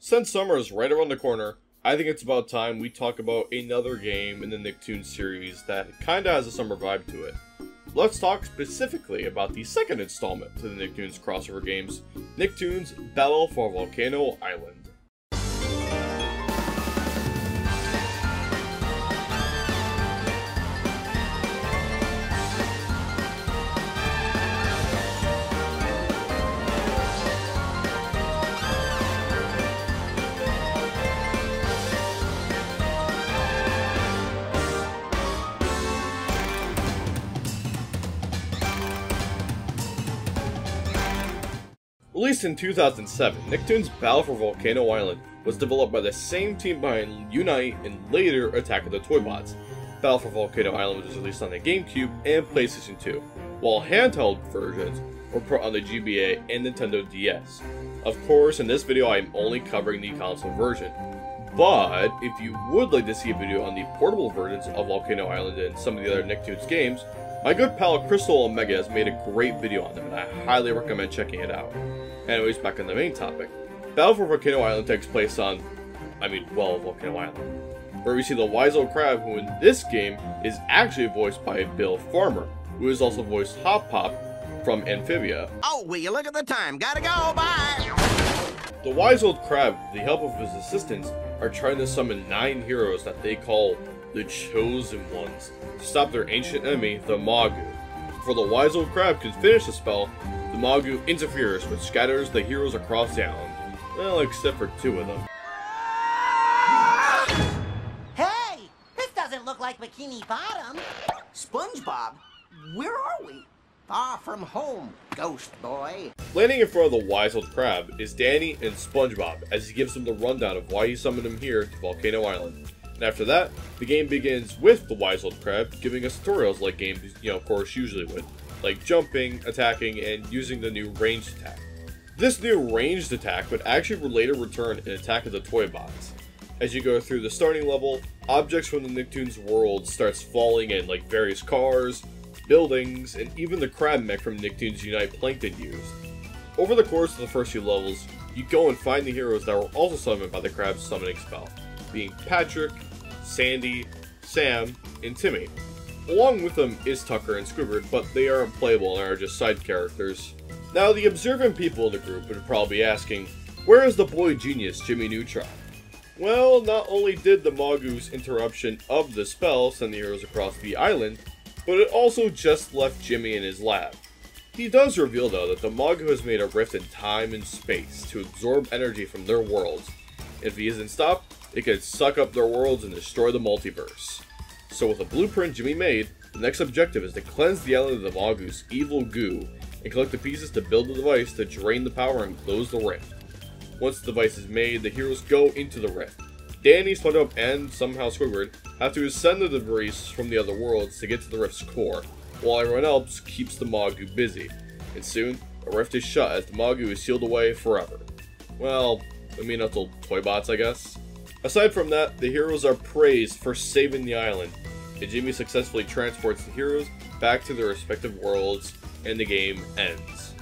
Since summer is right around the corner, I think it's about time we talk about another game in the Nicktoons series that kinda has a summer vibe to it. Let's talk specifically about the second installment to the Nicktoons crossover games, Nicktoons Battle for Volcano Island. Released in 2007, Nicktoons Battle for Volcano Island was developed by the same team behind Unite and later Attack of the Toybots. Battle for Volcano Island was released on the GameCube and PlayStation 2, while handheld versions were put on the GBA and Nintendo DS. Of course, in this video I am only covering the console version, but if you would like to see a video on the portable versions of Volcano Island and some of the other Nicktoons games, my good pal Crystal Omega has made a great video on them and I highly recommend checking it out. Anyways, back on the main topic. Battle for Volcano Island takes place on, Volcano Island, where we see the wise old crab, who in this game is actually voiced by Bill Farmer, who is also voiced Hop Pop from Amphibia. Oh, will you look at the time? Gotta go, bye! The wise old crab, with the help of his assistants, are trying to summon 9 heroes that they call the Chosen Ones to stop their ancient enemy, the Magu. Before the wise old crab can finish the spell, the Magu interferes, which scatters the heroes across the island. Well, except for 2 of them. Hey! This doesn't look like Bikini Bottom. SpongeBob, where are we? Far from home, ghost boy. Landing in front of the wise old crab is Danny and SpongeBob, as he gives them the rundown of why he summoned him here to Volcano Island. And after that, the game begins with the wise old crab giving us tutorials like games, of course, usually would, like jumping, attacking, and using the new ranged attack. This new ranged attack would actually later return in Attack of the Toybots. As you go through the starting level, objects from the Nicktoons world starts falling in, like various cars, buildings, and even the crab mech from Nicktoons Unite Plankton used. Over the course of the first few levels, you go and find the heroes that were also summoned by the crab's summoning spell, being Patrick, Sandy, Sam, and Timmy. Along with them is Tucker and Squidward, but they are unplayable and are just side characters. Now, the observant people in the group would probably be asking, where is the boy genius Jimmy Neutron? Well, not only did the Magu's interruption of the spell send the heroes across the island, but it also just left Jimmy in his lab. He does reveal, though, that the Magu has made a rift in time and space to absorb energy from their worlds. If he isn't stopped, it could suck up their worlds and destroy the multiverse. So with a blueprint Jimmy made, the next objective is to cleanse the island of the Magu's evil goo, and collect the pieces to build the device to drain the power and close the rift. Once the device is made, the heroes go into the rift. Danny, SpongeBob, and somehow Squidward have to ascend the debris from the other worlds to get to the rift's core, while everyone else keeps the Magu busy. And soon, the rift is shut as the Magu is sealed away forever. Well, until Toybots, I guess. Aside from that, the heroes are praised for saving the island, and Jimmy successfully transports the heroes back to their respective worlds, and the game ends.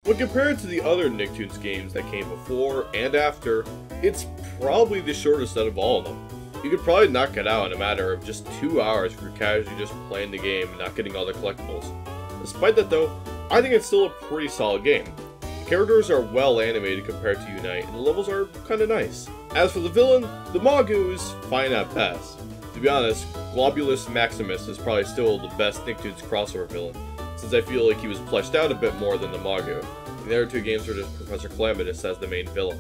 When compared to the other Nicktoons games that came before and after, it's probably the shortest out of all of them. You could probably knock it out in a matter of just 2 hours if you're casually just playing the game and not getting all the collectibles. Despite that though, I think it's still a pretty solid game. The characters are well animated compared to Unite, and the levels are kinda nice. As for the villain, the Magu is fine at best. To be honest, Globulus Maximus is probably still the best Nicktoons crossover villain, since I feel like he was fleshed out a bit more than the Magu. The other 2 games are just Professor Calamitous as the main villain.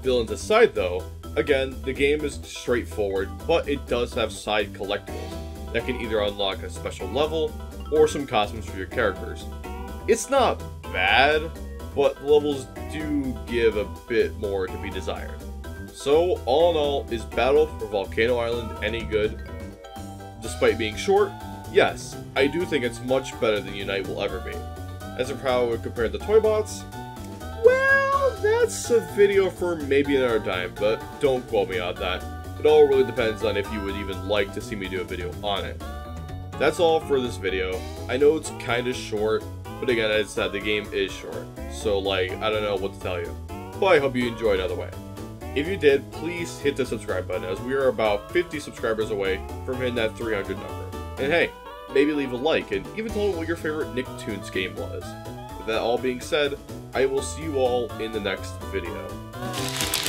Villains aside though, again, the game is straightforward, but it does have side collectibles that can either unlock a special level or some costumes for your characters. It's not bad, but the levels do give a bit more to be desired. So, all in all, is Battle for Volcano Island any good? Despite being short, yes, I do think it's much better than Unite will ever be. As for how it would compare to Toybots, well, that's a video for maybe another time, but don't quote me on that. It all really depends on if you would even like to see me do a video on it. That's all for this video. I know it's kinda short, But again, as I said, the game is short. So, like, I don't know what to tell you. But I hope you enjoyed either way. If you did, please hit the subscribe button, as we are about 50 subscribers away from hitting that 300 number. And hey, maybe leave a like, and even tell me what your favorite Nicktoons game was. With that all being said, I will see you all in the next video.